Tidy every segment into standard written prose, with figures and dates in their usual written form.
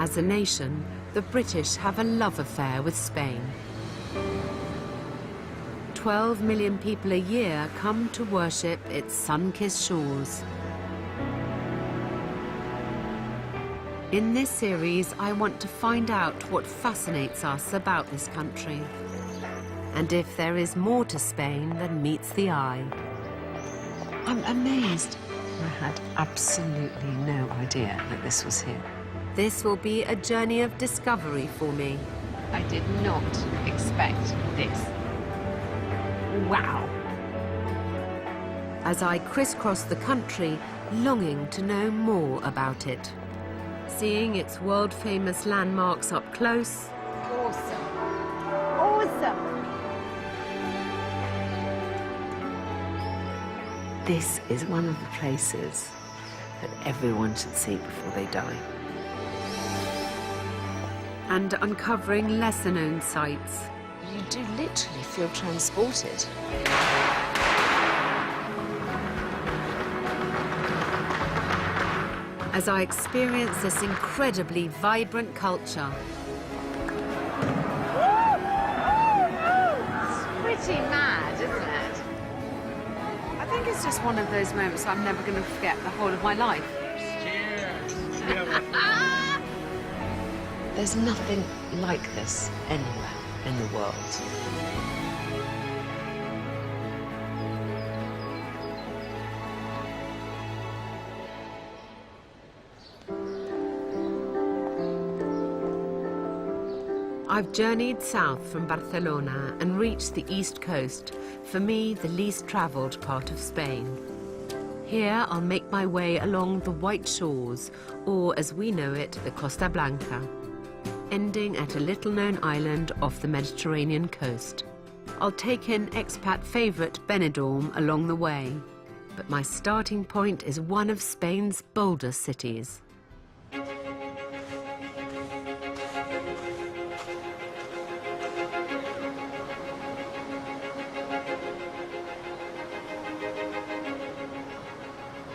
As a nation, the British have a love affair with Spain. 12 million people a year come to worship its sun-kissed shores. In this series, I want to find out what fascinates us about this country, and if there is more to Spain than meets the eye. I'm amazed. I had absolutely no idea that this was here. This will be a journey of discovery for me. I did not expect this. Wow. As I crisscross the country, longing to know more about it. Seeing its world-famous landmarks up close. Awesome. Awesome. This is one of the places that everyone should see before they die. And uncovering lesser-known sites. You do literally feel transported. As I experience this incredibly vibrant culture. It's pretty mad, isn't it? I think it's just one of those moments I'm never going to forget the whole of my life. There's nothing like this anywhere in the world. I've journeyed south from Barcelona and reached the east coast, for me the least travelled part of Spain. Here I'll make my way along the white shores, or as we know it, the Costa Blanca, ending at a little-known island off the Mediterranean coast. I'll take in expat favourite Benidorm along the way, but my starting point is one of Spain's boldest cities.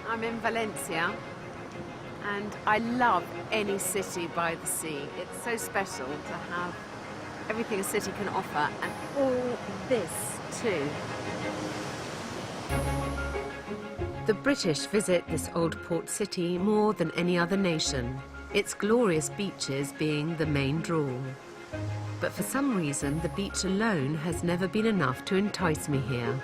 I'm in Valencia, and I love any city by the sea. It's so special to have everything a city can offer, and all this too. The British visit this old port city more than any other nation, its glorious beaches being the main draw. But for some reason, the beach alone has never been enough to entice me here.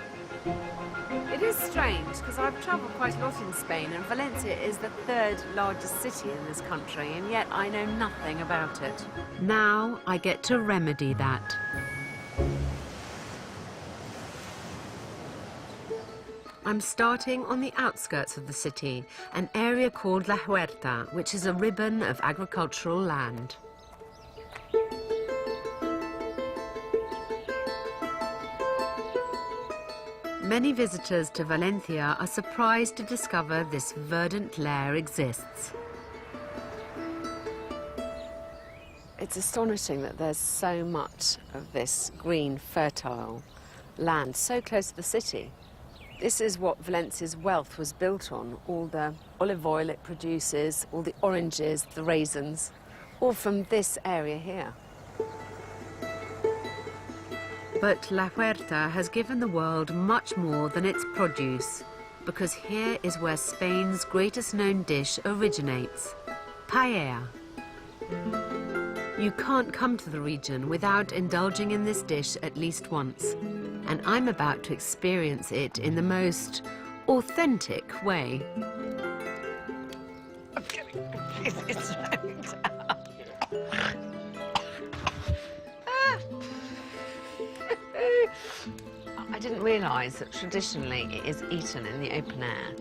It is strange, because I've travelled quite a lot in Spain, and Valencia is the third largest city in this country, and yet I know nothing about it. Now I get to remedy that. I'm starting on the outskirts of the city, an area called La Huerta, which is a ribbon of agricultural land. Many visitors to Valencia are surprised to discover this verdant lair exists. It's astonishing that there's so much of this green, fertile land so close to the city. This is what Valencia's wealth was built on, all the olive oil it produces, all the oranges, the raisins, all from this area here. But La Huerta has given the world much more than its produce, because here is where Spain's greatest known dish originates, paella. You can't come to the region without indulging in this dish at least once, and I'm about to experience it in the most authentic way. It's I didn't realise that traditionally it is eaten in the open air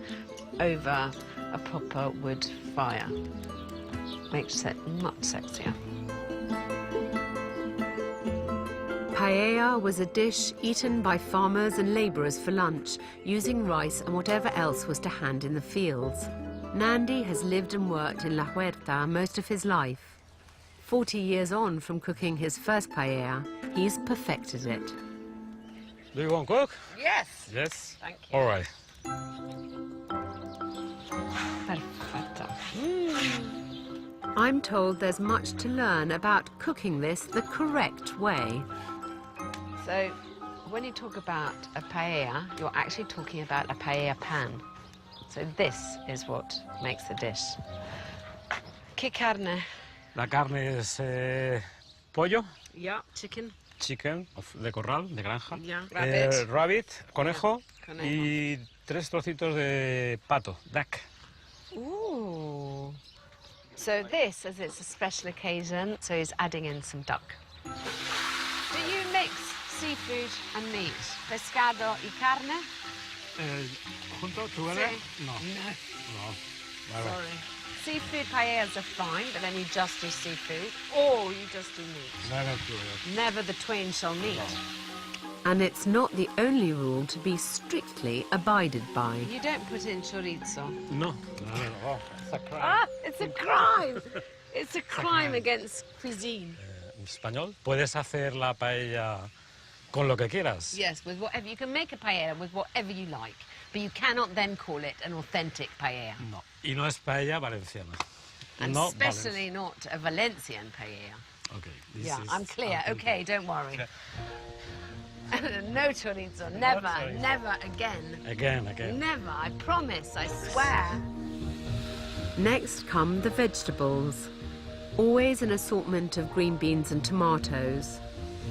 over a proper wood fire. Makes it much sexier. Paella was a dish eaten by farmers and labourers for lunch, using rice and whatever else was to hand in the fields. Nandi has lived and worked in La Huerta most of his life. 40 years on from cooking his first paella, he's perfected it. Do you want to cook? Yes. Yes. Thank you. All right. Perfetto. I'm told there's much to learn about cooking this the correct way. So, when you talk about a paella, you're actually talking about a paella pan. So this is what makes the dish. ¿Qué carne? La carne es pollo, Yeah, chicken. chicken, de corral, de granja. Yeah. Rabbit. Rabbit, conejo, Conejo. y 3 trocitos de pato, duck. Ooh. So this, as it's a special occasion, so he's adding in some duck. Do you mix seafood and meat? Pescado y carne? ¿Junto? ¿Together? Sí. No. No. Vale. Sorry. Seafood paellas are fine, but then you just do seafood, or you just do meat. Never together. Never the twain shall meet. And it's not the only rule to be strictly abided by. You don't put in chorizo. No. Oh, it's a crime. Ah, it's a crime! It's a crime against cuisine. En español, puedes hacer la paella con lo que quieras. Yes, with whatever. You can make a paella with whatever you like, but you cannot then call it an authentic paella. No. Y no es paella valenciana. And No especially not a Valencian paella. Okay. This Yeah, is I'm clear. Okay, don't worry. Okay. No chorizo, never, chorizo. never again. Again. Never, I promise, I swear. Next come the vegetables. Always an assortment of green beans and tomatoes.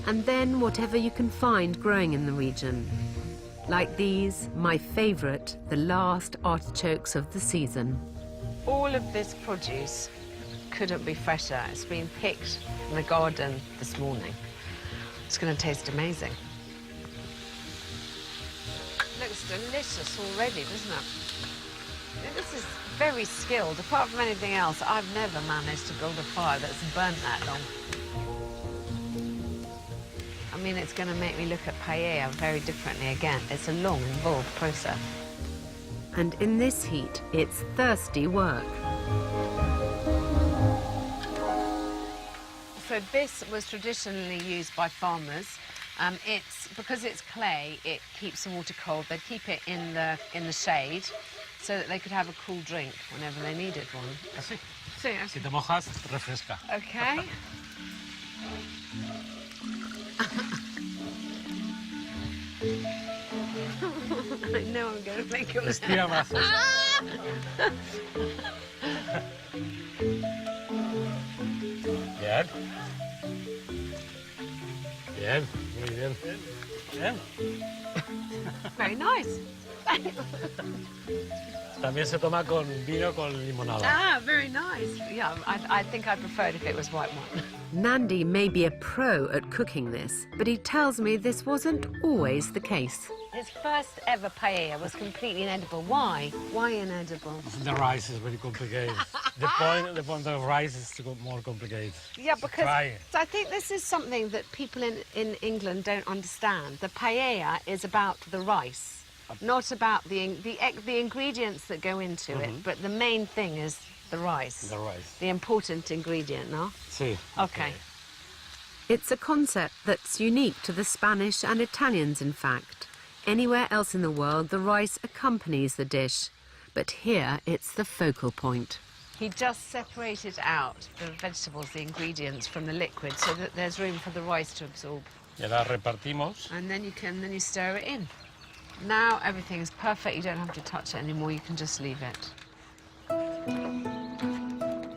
And then whatever you can find growing in the region. Like these, my favourite, the last artichokes of the season. All of this produce couldn't be fresher. It's been picked in the garden this morning. It's going to taste amazing. Looks delicious already, doesn't it? This is very skilled. Apart from anything else, I've never managed to build a fire that's burnt that long. I mean, it's going to make me look at paella very differently again. It's a long, involved process. And in this heat, it's thirsty work. So this was traditionally used by farmers. Because it's clay, it keeps the water cold. They'd keep it in the shade so that they could have a cool drink whenever they needed one. Así. Sí, Si te mojas, refresca. okay. I know I'm going to make it. Estira brazos. Bien. Bien, muy bien. Bien. Very nice. También se toma con vino con limonada. Ah, very nice. Yeah, I think I preferred if it was white wine. Nandi may be a pro at cooking this, but he tells me this wasn't always the case. His first ever paella was completely inedible. Why? Why inedible? The rice is very complicated. the point of rice is to go more complicated. Yeah, because Try it. I think this is something that people in England don't understand. The paella is about the rice, not about the ingredients that go into it, but the main thing is the rice. The rice. The important ingredient, no? Sí. Okay. It's a concept that's unique to the Spanish and Italians, in fact. Anywhere else in the world, the rice accompanies the dish, but here it's the focal point. He just separated out the vegetables, the ingredients, from the liquid so that there's room for the rice to absorb. Y ahora repartimos. And then you stir it in. Now everything is perfect. You don't have to touch it anymore. You can just leave it.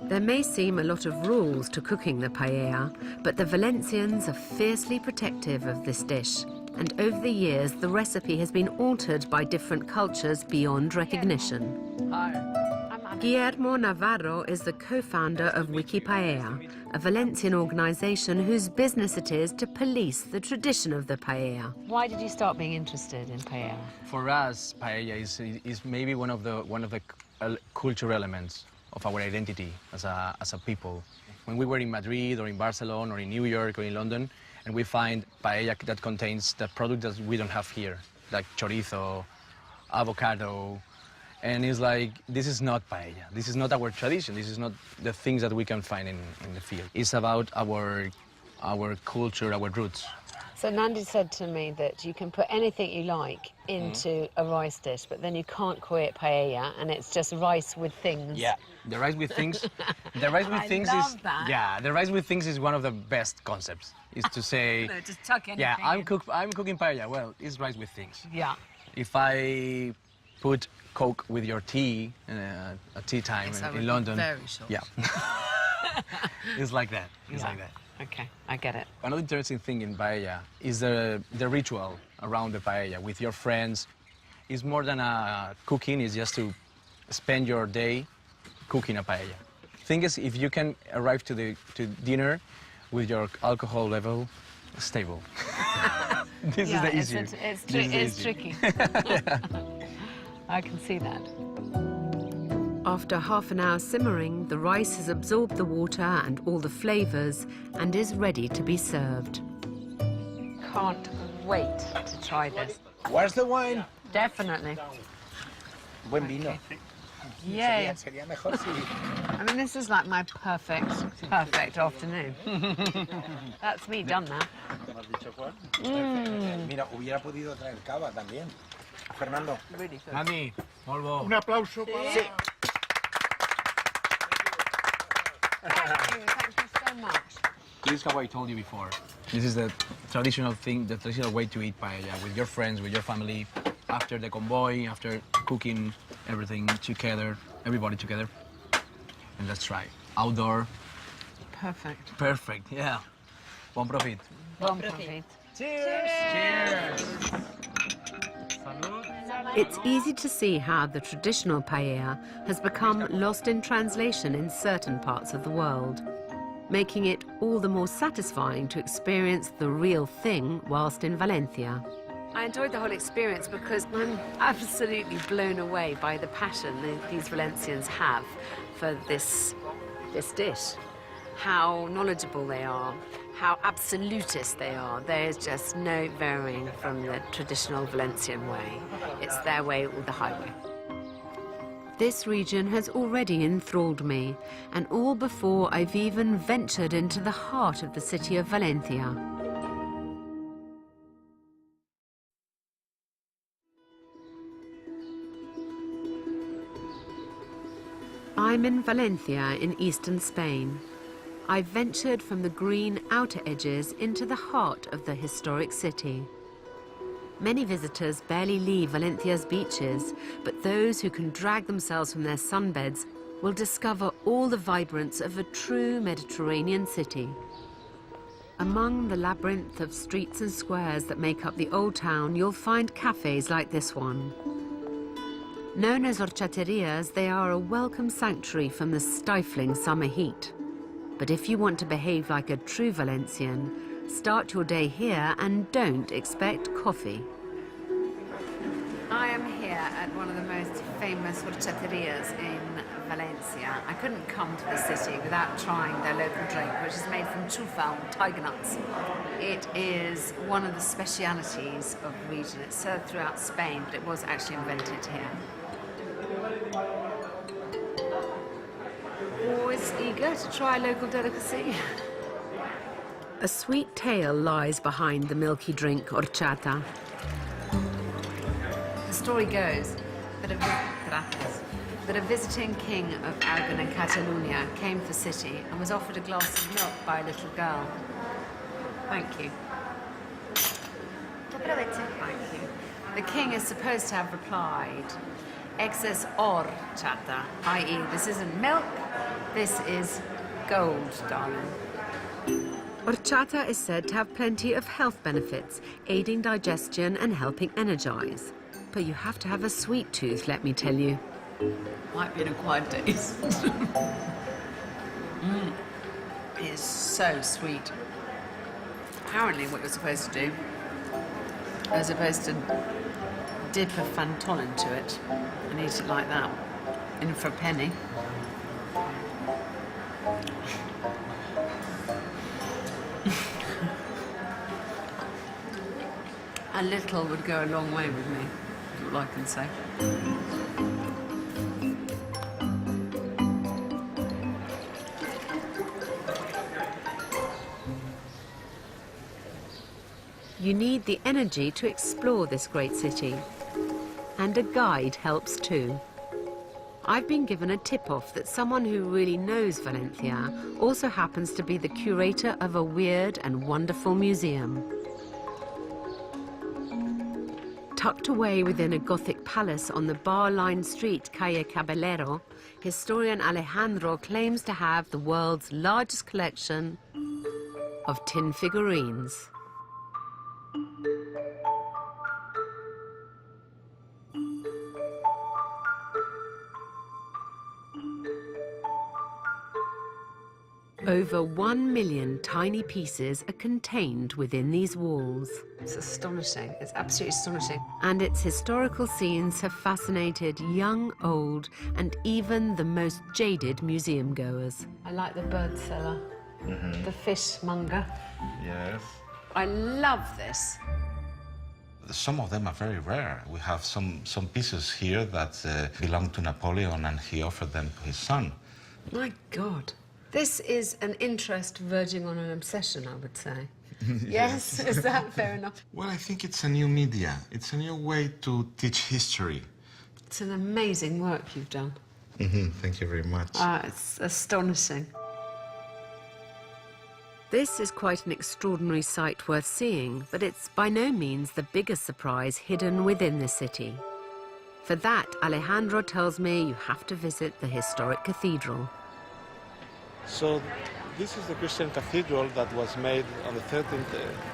There may seem a lot of rules to cooking the paella, but the Valencians are fiercely protective of this dish. And over the years, the recipe has been altered by different cultures beyond recognition. Guillermo Navarro is the co-founder of Wiki Paella, a Valencian organisation whose business it is to police the tradition of the paella. Why did you start being interested in paella? For us, paella is maybe one of the cultural elements of our identity as a people. When we were in Madrid or in Barcelona or in New York or in London, and we find paella that contains the product that we don't have here, like chorizo, avocado, and it's like, this is not paella. This is not our tradition. This is not the things that we can find in the field. It's about our culture, our roots. So Nandi said to me that you can put anything you like into a rice dish, but then you can't call it paella, and it's just rice with things. Yeah, the rice with things. The rice with I things love is that. yeah. The rice with things is one of the best concepts. Is to say No, just tuck anything yeah, I'm in. cooking paella. Well, it's rice with things. Yeah. If I put Coke with your tea at tea time Yes, I would in be London, very short. yeah, it's like that. It's Yeah. like that. Okay, I get it. Another interesting thing in paella is the ritual around the paella with your friends. It's more than a cooking, it's just to spend your day cooking a paella. Thing is, if you can arrive to dinner with your alcohol level stable. This is the easier. It's tricky. I can see that. After half an hour simmering, the rice has absorbed the water and all the flavors and is ready to be served. Can't wait to try this. Where's the wine? Definitely. Buen vino. Yeah. Sería mejor si... I mean, this is like my perfect afternoon. That's me done now. Mira, hubiera podido traer cava también. Fernando. Really good. Andy, Volvo. Un aplauso para... Thank you so much. This is how I told you before. This is the traditional thing, the traditional way to eat paella with your friends, with your family, after the convoy, after cooking everything together, everybody together. And let's try. Outdoor. Perfect. Perfect, yeah. Bon profit. Bon appetit. Cheers! It's easy to see how the traditional paella has become lost in translation in certain parts of the world, making it all the more satisfying to experience the real thing whilst in Valencia. I enjoyed the whole experience because I'm absolutely blown away by the passion these Valencians have for this dish. How knowledgeable they are, how absolutist they are. There's just no varying from the traditional Valencian way. It's their way or the highway. This region has already enthralled me, and all before I've even ventured into the heart of the city of Valencia. I'm in Valencia in eastern Spain. I've ventured from the green outer edges into the heart of the historic city. Many visitors barely leave Valencia's beaches, but those who can drag themselves from their sunbeds will discover all the vibrance of a true Mediterranean city. Among the labyrinth of streets and squares that make up the old town, you'll find cafes like this one. Known as horchaterias, they are a welcome sanctuary from the stifling summer heat. But if you want to behave like a true Valencian, start your day here and don't expect coffee. I am here at one of the most famous horchaterias in Valencia. I couldn't come to the city without trying their local drink, which is made from chufal, tiger nuts. It is one of the specialities of the region. It's served throughout Spain, but it was actually invented here. Always eager to try a local delicacy. A sweet tale lies behind the milky drink horchata. The story goes that a visiting king of Aragon and Catalonia came to the city and was offered a glass of milk by a little girl. Thank you. Thank you. The king is supposed to have replied, "Excess horchata," i.e. this isn't milk, this is gold, darling. Horchata is said to have plenty of health benefits, aiding digestion and helping energize. But you have to have a sweet tooth, let me tell you. Might be an acquired taste. It is so sweet. Apparently what you're supposed to do, you're supposed to dip a Fantol into it and eat it like that, in for a penny. A little would go a long way with me, is all I can say. You need the energy to explore this great city. And a guide helps too. I've been given a tip-off that someone who really knows Valencia also happens to be the curator of a weird and wonderful museum. Tucked away within a Gothic palace on the bar-lined street Calle Caballero, historian Alejandro claims to have the world's largest collection of tin figurines. Over 1 million tiny pieces are contained within these walls. It's astonishing. It's absolutely astonishing. And its historical scenes have fascinated young, old, and even the most jaded museum goers. I like the bird cellar, the fishmonger. Yes. I love this. Some of them are very rare. We have some pieces here that belong to Napoleon, and he offered them to his son. My God. This is an interest verging on an obsession, I would say. Yes, is that fair enough? Well, I think it's a new media. It's a new way to teach history. It's an amazing work you've done. Thank you very much. It's astonishing. This is quite an extraordinary sight worth seeing, but it's by no means the biggest surprise hidden within the city. For that, Alejandro tells me you have to visit the historic cathedral. So this is the Christian cathedral that was made on the 13th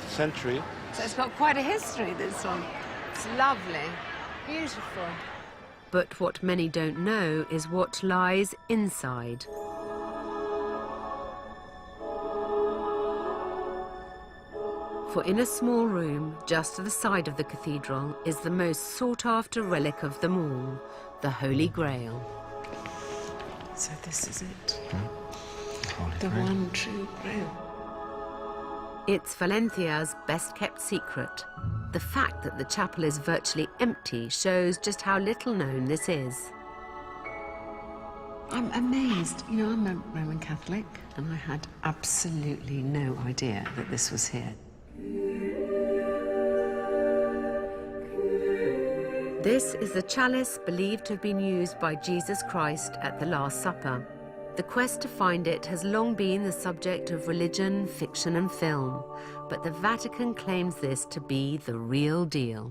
century. So it's got quite a history, this one. It's lovely, beautiful. But what many don't know is what lies inside. For in a small room, just to the side of the cathedral, is the most sought-after relic of them all, the Holy Grail. So this is it. Holy The Grail. one true grail. It's Valencia's best-kept secret. The fact that the chapel is virtually empty shows just how little known this is. I'm amazed. You know, I'm a Roman Catholic, and I had absolutely no idea that this was here. This is the chalice believed to have been used by Jesus Christ at the Last Supper. The quest to find it has long been the subject of religion, fiction and film, but the Vatican claims this to be the real deal.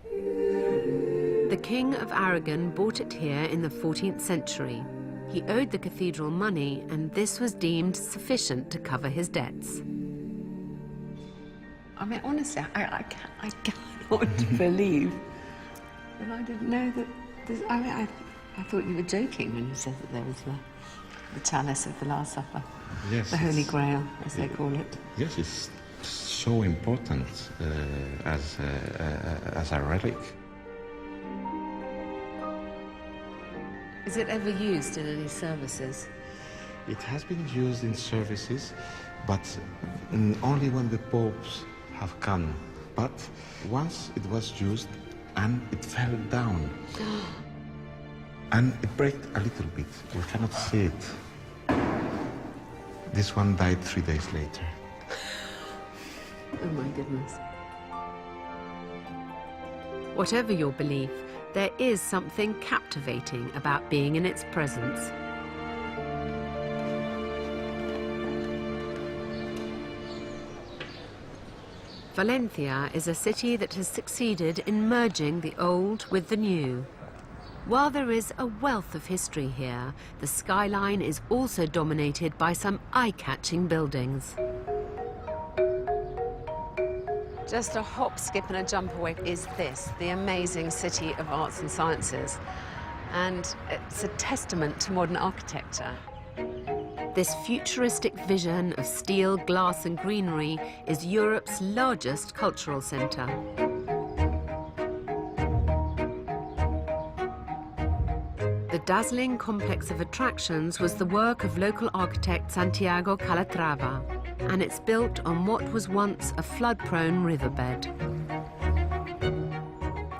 The King of Aragon bought it here in the 14th century. He owed the cathedral money, and this was deemed sufficient to cover his debts. I mean, honestly, I cannot believe that I didn't know that this... I mean, I thought you were joking when you said that there was the chalice of the Last Supper. Yes. The Holy Grail, as they call it. Yes, it's so important as a relic. Is it ever used in any services? It has been used in services, but only when the popes have come. But once it was used and it fell down. And it broke a little bit. We cannot see it. This one died 3 days later. Oh my goodness. Whatever your belief, there is something captivating about being in its presence. Valencia is a city that has succeeded in merging the old with the new. While there is a wealth of history here, the skyline is also dominated by some eye-catching buildings. Just a hop, skip and a jump away is this, the amazing city of arts and sciences. And it's a testament to modern architecture. This futuristic vision of steel, glass and greenery is Europe's largest cultural centre. The dazzling complex of attractions was the work of local architect Santiago Calatrava, and it's built on what was once a flood-prone riverbed.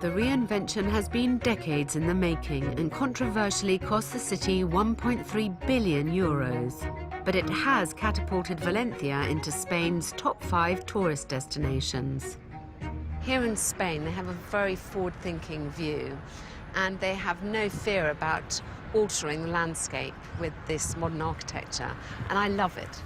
The reinvention has been decades in the making and controversially cost the city 1.3 billion euros. but it has catapulted Valencia into Spain's top 5 tourist destinations. Here in Spain, they have a very forward-thinking view, and they have no fear about altering the landscape with this modern architecture, and I love it.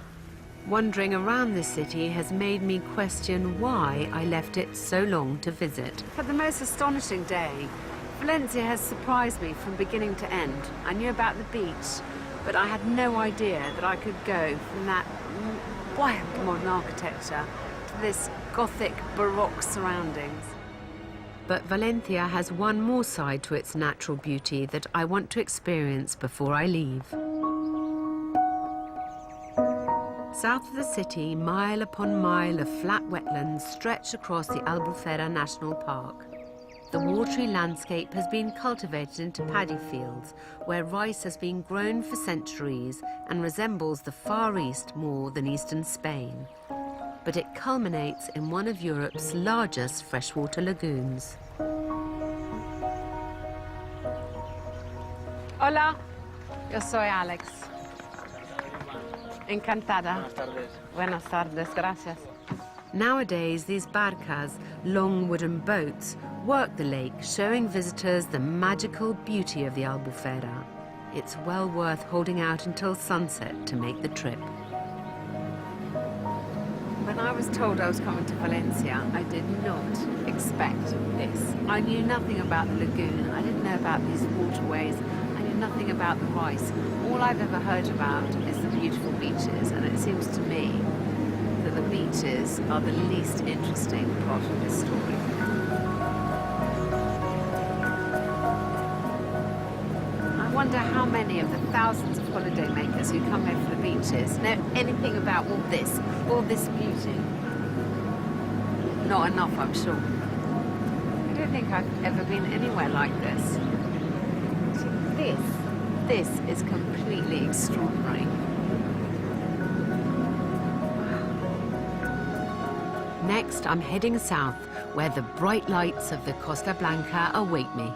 Wandering around this city has made me question why I left it so long to visit. For the most astonishing day, Valencia has surprised me from beginning to end. I knew about the beach, but I had no idea that I could go from that wild modern architecture to this Gothic Baroque surroundings. But Valencia has one more side to its natural beauty that I want to experience before I leave. South of the city, mile upon mile of flat wetlands stretch across the Albufera National Park. The watery landscape has been cultivated into paddy fields, where rice has been grown for centuries and resembles the Far East more than eastern Spain. But it culminates in one of Europe's largest freshwater lagoons. Hola, yo soy Alex. Encantada. Buenas tardes. Buenas tardes, gracias. Nowadays, these barcas, long wooden boats, work the lake, showing visitors the magical beauty of the Albufera. It's well worth holding out until sunset to make the trip. When I was told I was coming to Valencia, I did not expect this. I knew nothing about the lagoon. I didn't know about these waterways. I knew nothing about the rice. All I've ever heard about is the beautiful beaches, and it seems to me that the beaches are the least interesting part of this story. I wonder how many of the thousands of holidaymakers who come here for the beaches know anything about all this beauty. Not enough, I'm sure. I don't think I've ever been anywhere like this. This is completely extraordinary. Next, I'm heading south, where the bright lights of the Costa Blanca await me.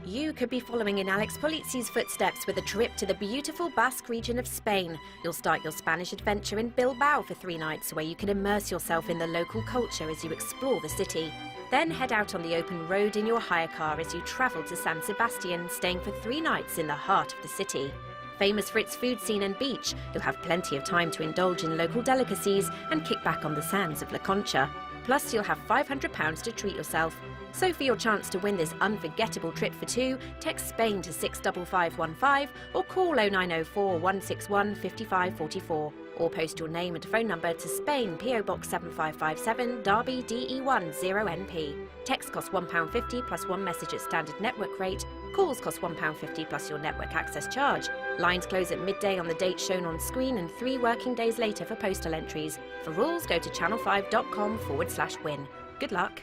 You could be following in Alex Polizzi's footsteps with a trip to the beautiful Basque region of Spain. You'll start your Spanish adventure in Bilbao for 3 nights, where you can immerse yourself in the local culture as you explore the city. Then head out on the open road in your hire car as you travel to San Sebastian, staying for 3 nights in the heart of the city. Famous for its food scene and beach, you'll have plenty of time to indulge in local delicacies and kick back on the sands of La Concha. Plus, you'll have £500 to treat yourself. So for your chance to win this unforgettable trip for 2, text Spain to 65515 or call 0904 161 5544. Or post your name and phone number to Spain, PO Box 7557, Derby, DE1 0NP. Text costs £1.50 plus 1 message at standard network rate. Calls cost £1.50 plus your network access charge. Lines close at midday on the date shown on screen and 3 working days later for postal entries. For rules, go to channel5.com/win. Good luck.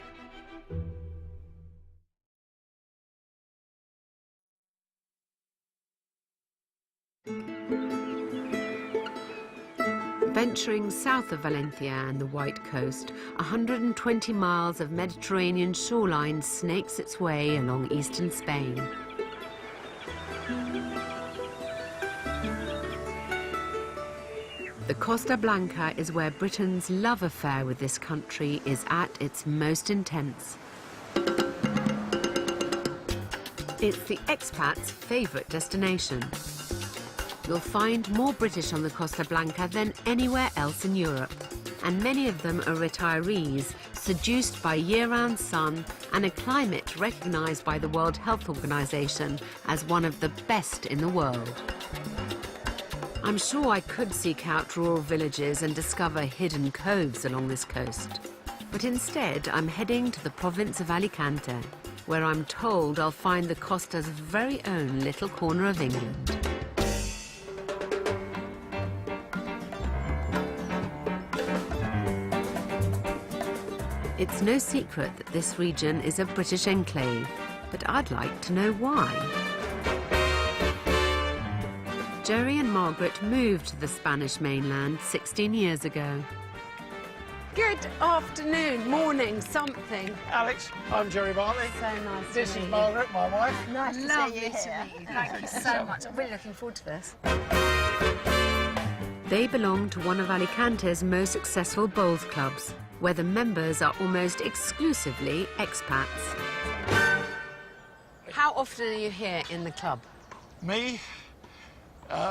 Venturing south of Valencia and the White Coast, 120 miles of Mediterranean shoreline snakes its way along eastern Spain. The Costa Blanca is where Britain's love affair with this country is at its most intense. It's the expats' favourite destination. You'll find more British on the Costa Blanca than anywhere else in Europe, and many of them are retirees, seduced by year-round sun and a climate recognised by the World Health Organization as one of the best in the world. I'm sure I could seek out rural villages and discover hidden coves along this coast, but instead I'm heading to the province of Alicante, where I'm told I'll find the Costa's very own little corner of England. It's no secret that this region is a British enclave, but I'd like to know why. Jerry and Margaret moved to the Spanish mainland 16 years ago. Good Good afternoon, morning, something. Alex, I'm Jerry Bartley. So nice This to is meet Margaret, my wife. Nice to meet you. Thank you so much. I'm really looking forward to this. They belong to one of Alicante's most successful bowls clubs, where the members are almost exclusively expats. How often are you here in the club? Me?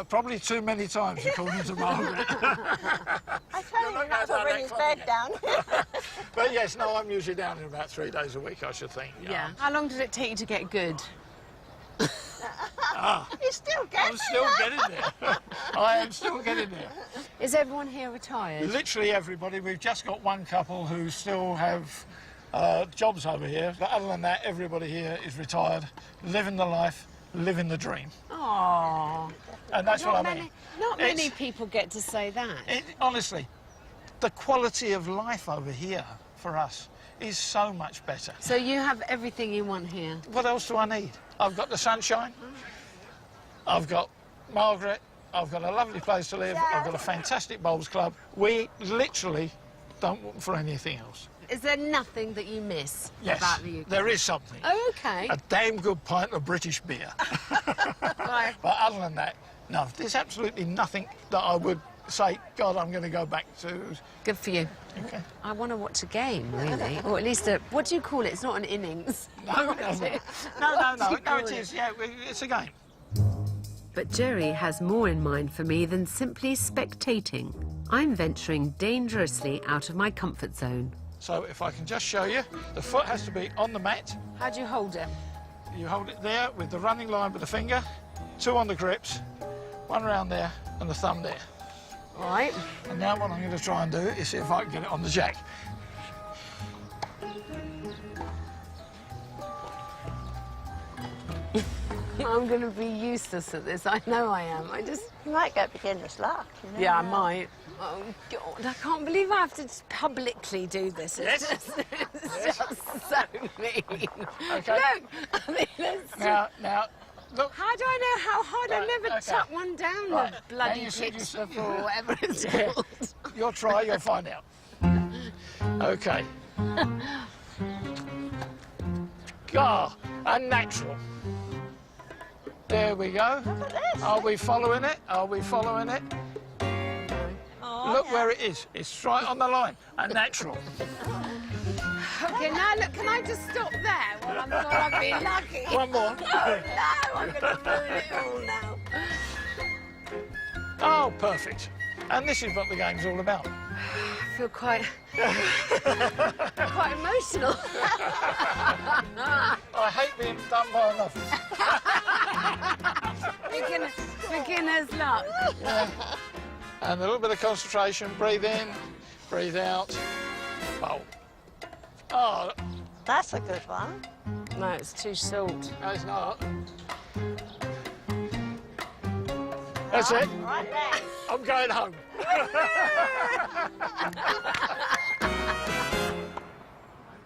Probably too many times, according to Margaret. I tell you, not to bring his bed down. But yes, no, I'm usually down here about 3 days a week, I should think. Yeah. How long did it take you to get good? He's still getting I'm still getting there. I am still getting there. Is everyone here retired? Literally everybody. We've just got one couple who still have jobs over here. But other than that, everybody here is retired, living the life, living the dream. Oh, And that's what I mean. Not many people get to say that. Honestly, the quality of life over here for us is so much better. So you have everything you want here? What else do I need? I've got the sunshine, I've got Margaret, I've got a lovely place to live, I've got a fantastic bowls club. We literally don't want for anything else. Is there nothing that you miss Yes, about the UK? there is something. Oh, okay. A damn good pint of British beer. Right. But other than that, no, there's absolutely nothing that I would say, God, I'm going to go back to. Good for you. Okay. I want to watch a game, really. Or at least what do you call it? It's not an innings. No, you call it is. Yeah, it's a game. But Jerry has more in mind for me than simply spectating. I'm venturing dangerously out of my comfort zone. So if I can just show you, the foot has to be on the mat. How do you hold it? You hold it there with the running line with the finger, 2 on the grips, 1 around there, and the thumb there. All right. And now what I'm going to try and do is see if I can get it on the jack. I'm going to be useless at this. I know I am. You might get beginner's luck, you know. Yeah, I might. Oh, God, I can't believe I have to publicly do this. It's just so mean. Okay. Look, I mean, Now, look. how do I know how hard? I never okay. chuck one down Right. the bloody Now you see- pitch you before, whatever it's called. You'll try, you'll find out. Okay. Ah, unnatural. There we go. Look at this. Are we following it? Are we following it? Oh, Look yeah. where it is. It's right on the line. Unnatural. Okay, now look, can I just stop there? Well, I'm sure I've been lucky. One more. Oh, no, I'm going to ruin it all now. Oh, perfect. And this is what the game's all about. I feel quite emotional. I hate being done by an office. Beginner's luck. And a little bit of concentration. Breathe in, breathe out. Bowl. Oh, That's a good one. No, it's too short. no, it's not. That's it. Right there. I'm going home.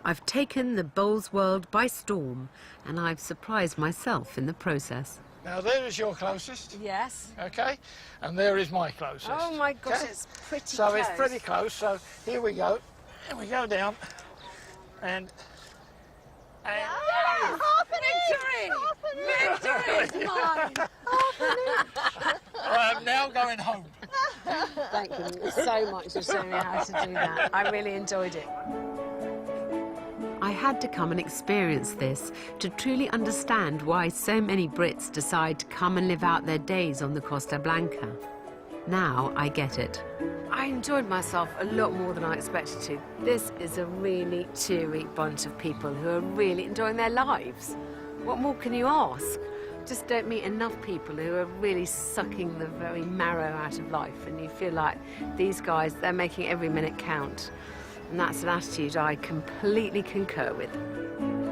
I've taken the bowls world by storm, and I've surprised myself in the process. Now, there is your closest, Yes. okay? And there is my closest. Oh, my gosh, okay? it's pretty So close. it's pretty close. So here we go. And we go down. And Half an inch! Victory! Victory is mine! I am now going home. Thank you so much for showing me how to do that. I really enjoyed it. I had to come and experience this to truly understand why so many Brits decide to come and live out their days on the Costa Blanca. Now I get it. I enjoyed myself a lot more than I expected to. This is a really cheery bunch of people who are really enjoying their lives. What more can you ask? Just don't meet enough people who are really sucking the very marrow out of life, and you feel like these guys, they're making every minute count. And that's an attitude I completely concur with.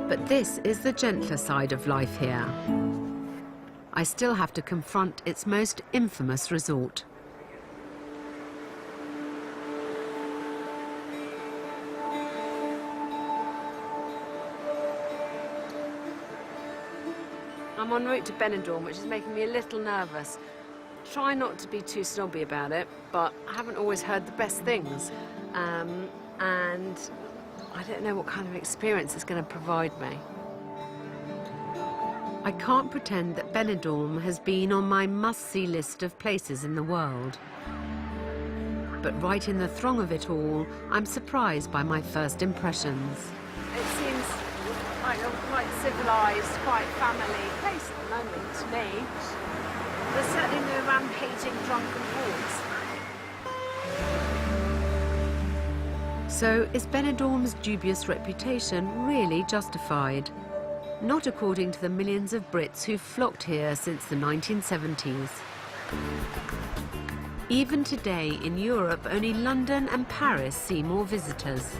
But this is the gentler side of life here. I still have to confront its most infamous resort. I'm en route to Benidorm, which is making me a little nervous. Try not to be too snobby about it, but I haven't always heard the best things. and I don't know what kind of experience it's going to provide me. I can't pretend that Benidorm has been on my must-see list of places in the world. But right in the throng of it all, I'm surprised by my first impressions. It seems like a quite civilised, quite family place at the moment to me. There's certainly no rampaging drunken hordes. So is Benidorm's dubious reputation really justified? Not according to the millions of Brits who've flocked here since the 1970s. Even today in Europe, only London and Paris see more visitors.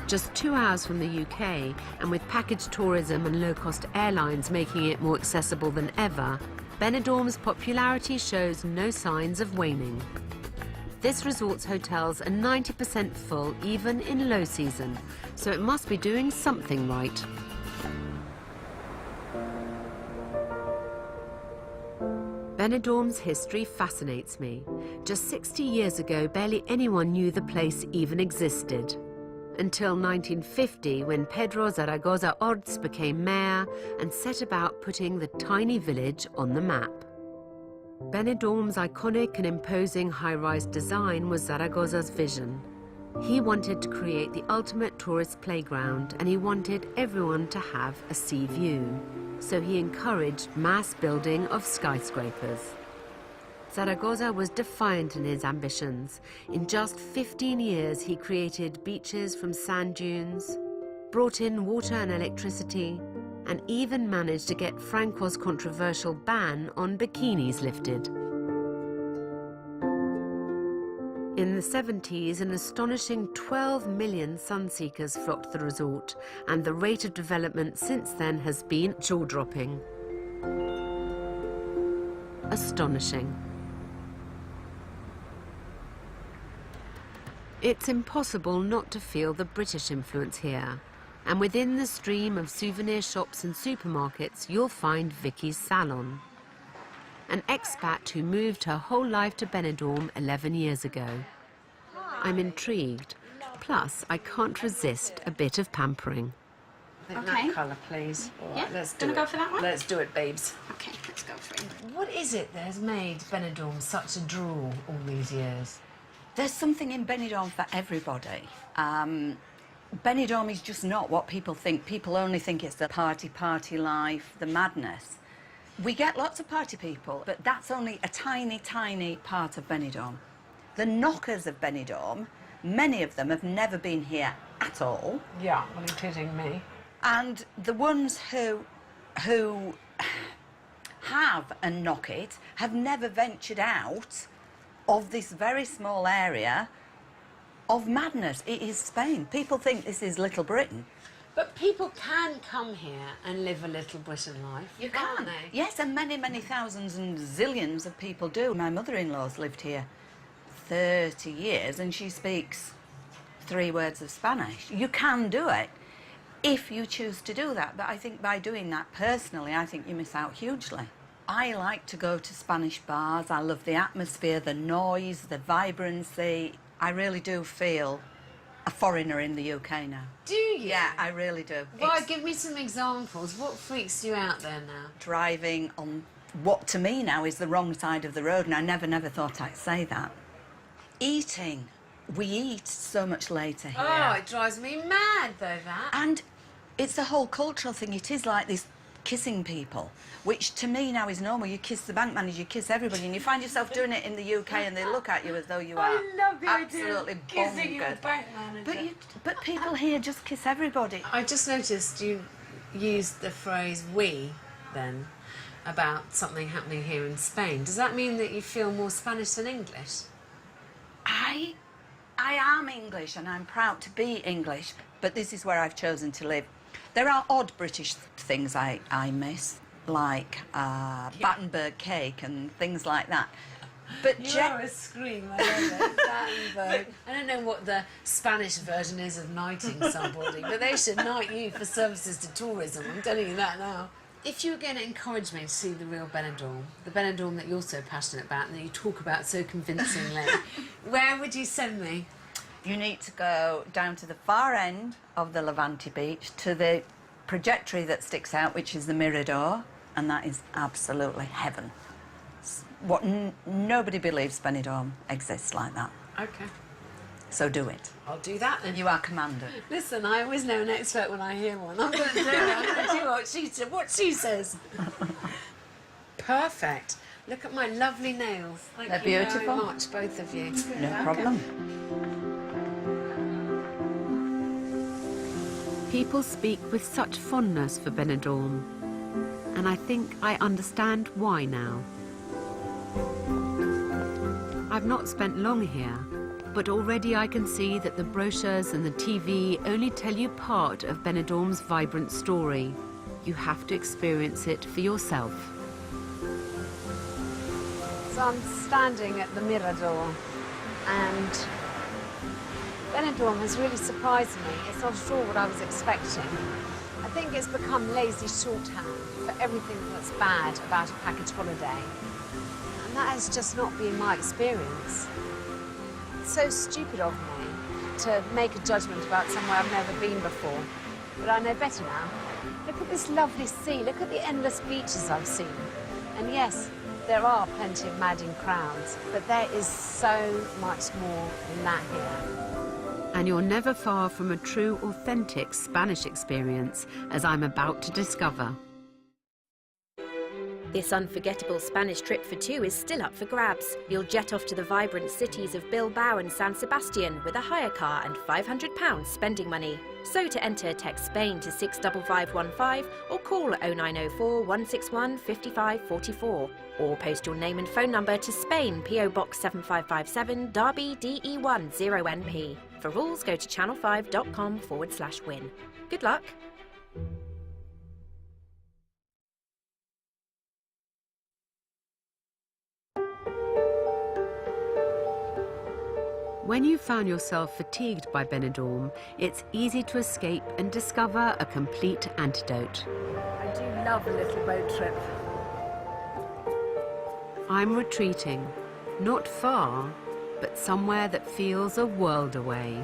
Just 2 hours from the UK, and with package tourism and low-cost airlines making it more accessible than ever, Benidorm's popularity shows no signs of waning. This resort's hotels are 90% full even in low season, so it must be doing something right. Benidorm's history fascinates me. Just 60 years ago, barely anyone knew the place even existed. Until 1950, when Pedro Zaragoza Orts became mayor and set about putting the tiny village on the map. Benidorm's iconic and imposing high-rise design was Zaragoza's vision. He wanted to create the ultimate tourist playground, and he wanted everyone to have a sea view. So he encouraged mass building of skyscrapers. Zaragoza was defiant in his ambitions. In just 15 years, he created beaches from sand dunes, brought in water and electricity, and even managed to get Franco's controversial ban on bikinis lifted. In the 70s, an astonishing 12 million sunseekers flocked the resort, and the rate of development since then has been jaw-dropping. Astonishing. It's impossible not to feel the British influence here. And within the stream of souvenir shops and supermarkets, you'll find Vicky's Salon, an expat who moved her whole life to Benidorm 11 years ago. I'm intrigued. Plus, I can't resist a bit of pampering. I think that colour, please. All right, Yeah? let's do Gonna it. go for that one? Let's do it, babes. Okay, let's go for it. What is it that has made Benidorm such a draw all these years? There's something in Benidorm for everybody. Benidorm is just not what people think. People only think it's the party life, the madness. We get lots of party people, but that's only a tiny, tiny part of Benidorm. The knockers of Benidorm, many of them have never been here at all. Yeah, well, including me. And the ones who have and knock it have never ventured out of this very small area of madness. It is Spain. People think this is Little Britain. But people can come here and live a little Britain life. You can't can. they? Yes, and many, many thousands and zillions of people do. My mother-in-law's lived here 30 years and she speaks 3 words of Spanish. You can do it if you choose to do that. But I think by doing that personally, I think you miss out hugely. I like to go to Spanish bars. I love the atmosphere, the noise, the vibrancy. I really do feel a foreigner in the UK now. Do you? Yeah, I really do. Well, It's give me some examples. What freaks you out there now? driving on what to me now is the wrong side of the road, and I never thought I'd say that. Eating. We eat so much later here. Oh, it drives me mad, though, that. And it's a whole cultural thing. It is like this kissing people, which to me now is normal. You kiss the bank manager, you kiss everybody, and you find yourself doing it in the UK and they look at you as though you are I love the absolutely idea of kissing your bonkered. bank manager. But people here just kiss everybody. I just noticed you used the phrase we, then, about something happening here in Spain. Does that mean that you feel more Spanish than English? I am English and I'm proud to be English, but this is where I've chosen to live. There are odd British things I miss, like Battenberg cake and things like that. But You are a scream, I love it. Battenberg. I don't know what the Spanish version is of knighting somebody, but they should knight you for services to tourism, I'm telling you that now. If you were going to encourage me to see the real Benidorm, the Benidorm that you're so passionate about and that you talk about so convincingly, where would you send me? You need to go down to the far end of the Levante beach to the trajectory that sticks out, which is the Mirador, and that is absolutely heaven. What nobody believes Benidorm exists like that. Okay. So do it. I'll do that then. You are commanded. Listen, I always know an expert when I hear one. I'm going to do it. I'm going to do what she says. Perfect. Look at my lovely nails. Thank They're you beautiful. very much, both of you. No problem. People speak with such fondness for Benidorm, and I think I understand why now. I've not spent long here, but already I can see that the brochures and the TV only tell you part of Benidorm's vibrant story. You have to experience it for yourself. So I'm standing at the Mirador, and Benidorm has really surprised me. It's not at all what I was expecting. I think it's become lazy shorthand for everything that's bad about a package holiday. And that has just not been my experience. It's so stupid of me to make a judgment about somewhere I've never been before. But I know better now. Look at this lovely sea. Look at the endless beaches I've seen. And yes, there are plenty of madding crowds, but there is so much more than that here. And you're never far from a true, authentic Spanish experience, as I'm about to discover. This unforgettable Spanish trip for two is still up for grabs. You'll jet off to the vibrant cities of Bilbao and San Sebastian with a hire car and £500 spending money. So to enter, text Spain to 65515 or call 0904 161 5544. Or post your name and phone number to Spain, PO Box 7557, Derby, DE1 0NP. For rules, go to channel5.com/win. Good luck. When you've found yourself fatigued by Benidorm, it's easy to escape and discover a complete antidote. I do love a little boat trip. I'm retreating, not far, but somewhere that feels a world away.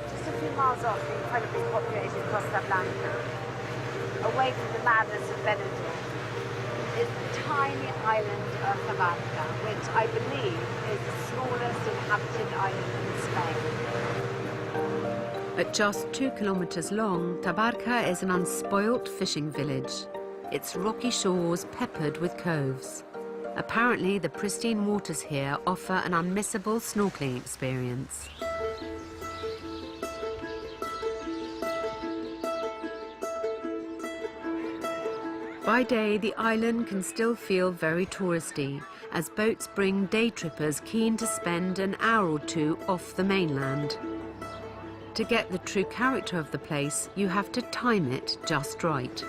Just a few miles off the incredibly populated Costa Blanca, away from the madness of Benidorm, is the tiny island of Tabarca, which I believe is the smallest inhabited island in Spain. At just 2 kilometers long, Tabarca is an unspoilt fishing village. Its rocky shores peppered with coves. Apparently, the pristine waters here offer an unmissable snorkeling experience. By day, the island can still feel very touristy, as boats bring day trippers keen to spend an hour or two off the mainland. To get the true character of the place, you have to time it just right.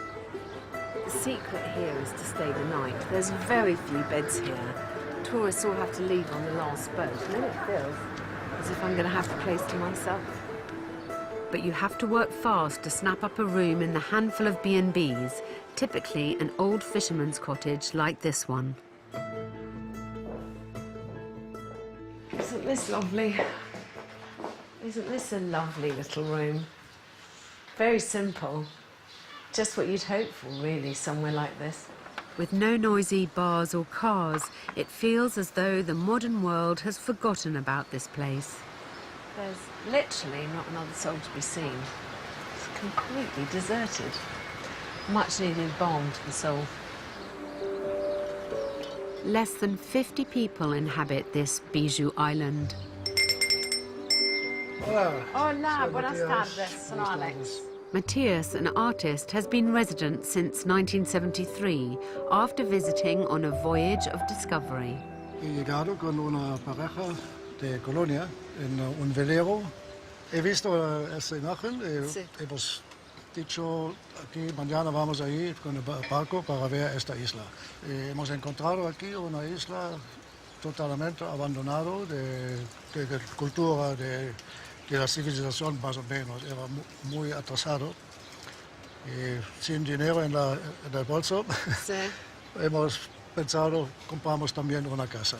The secret here is to stay the night. There's very few beds here. Tourists all have to leave on the last boat, and then it feels as if I'm going to have the place to myself. But you have to work fast to snap up a room in the handful of B&Bs, typically an old fisherman's cottage like this one. Isn't this lovely? Isn't this a lovely little room? Very simple. Just what you'd hope for, really, somewhere like this. With no noisy bars or cars, it feels as though the modern world has forgotten about this place. There's literally not another soul to be seen. It's completely deserted. Much needed balm to the soul. Less than 50 people inhabit this bijou island. Hola, buenas tardes, son Alex. Matthias, an artist, has been resident since 1973 after visiting on a voyage of discovery. He llegado con una pareja de Colonia en un velero. He visto esta imagen. Hemos dicho aquí mañana vamos a ir con el barco para ver esta isla. Hemos encontrado aquí una isla totalmente abandonada de cultura de la civilización más o menos, era muy atrasado. Y sin dinero en el bolso, Sí. hemos pensado compramos también una casa.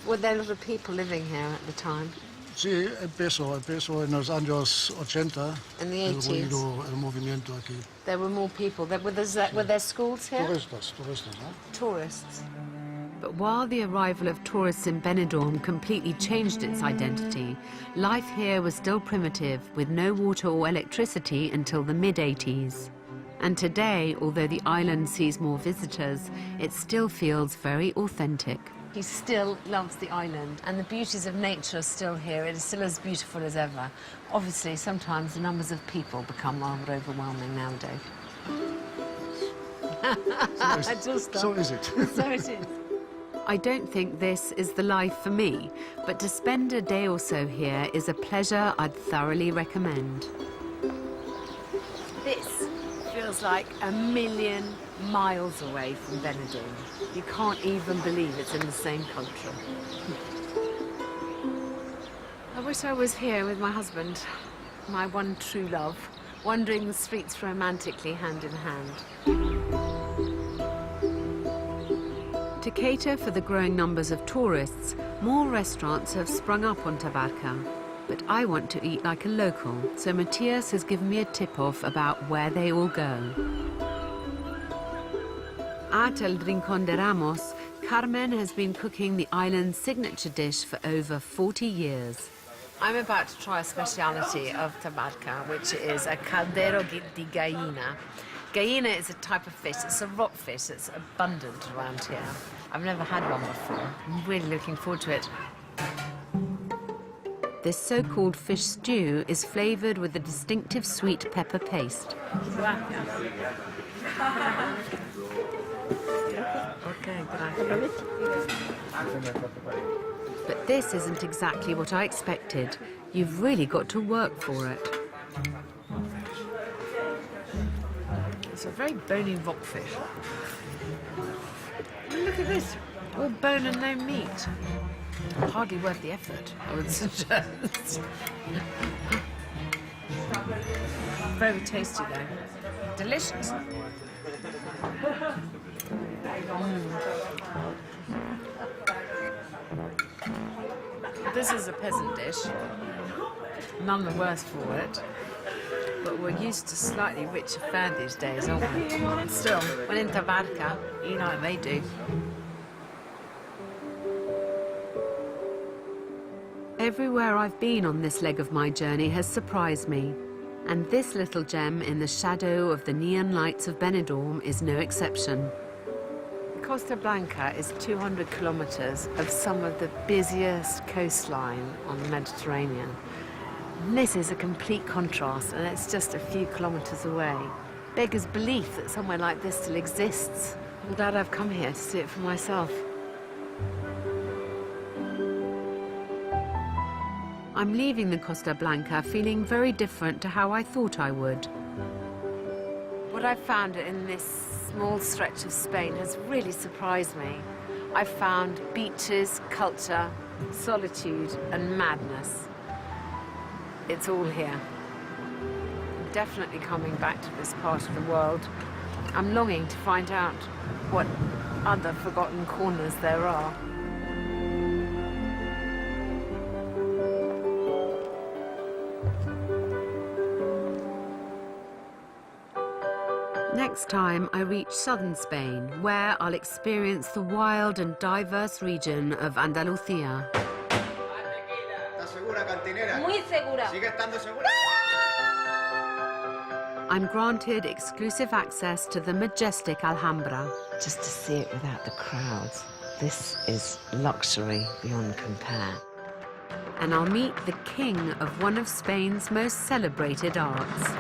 Were there a lot of people living here at the time? Sí, empezó en los años 80. In the el 80s. ruido, el movimiento aquí. There were more people. Were there schools here? Turistas, ¿no? Tourists. But while the arrival of tourists in Benidorm completely changed its identity, life here was still primitive, with no water or electricity until the mid-80s. And today, although the island sees more visitors, it still feels very authentic. He still loves the island, and the beauties of nature are still here. It is still as beautiful as ever. Obviously, sometimes the numbers of people become rather overwhelming nowadays. So is it. So it is. I don't think this is the life for me, but to spend a day or so here is a pleasure I'd thoroughly recommend. This feels like a million miles away from Benidorm. You can't even believe it's in the same country. I wish I was here with my husband, my one true love, wandering the streets romantically hand in hand. To cater for the growing numbers of tourists, more restaurants have sprung up on Tabarca. But I want to eat like a local, so Matthias has given me a tip-off about where they all go. At El Rincón de Ramos, Carmen has been cooking the island's signature dish for over 40 years. I'm about to try a speciality of Tabarca, which is a caldero di gallina. Gallina is a type of fish. It's a rock fish. It's abundant around here. I've never had one before. I'm really looking forward to it. This so-called fish stew is flavoured with a distinctive sweet pepper paste. But this isn't exactly what I expected. You've really got to work for it. It's a very bony rockfish. Look at this, all bone and no meat. Hardly worth the effort, I would suggest. Very tasty though. Delicious. This is a peasant dish. None the worse for it. But we're used to slightly richer fare these days, aren't we? Still, when in Tabarca, you know what they do. Everywhere I've been on this leg of my journey has surprised me. And this little gem in the shadow of the neon lights of Benidorm is no exception. Costa Blanca is 200 kilometres of some of the busiest coastline on the Mediterranean. And this is a complete contrast, and it's just a few kilometres away. Beggars belief that somewhere like this still exists. I'm glad I've come here to see it for myself. I'm leaving the Costa Blanca feeling very different to how I thought I would. What I've found in this small stretch of Spain has really surprised me. I've found beaches, culture, solitude, and madness. It's all here. I'm definitely coming back to this part of the world. I'm longing to find out what other forgotten corners there are. Next time I reach southern Spain, where I'll experience the wild and diverse region of Andalucía. Muy segura. Sigue estando segura. I'm granted exclusive access to the majestic Alhambra. Just to see it without the crowds, this is luxury beyond compare. And I'll meet the king of one of Spain's most celebrated arts.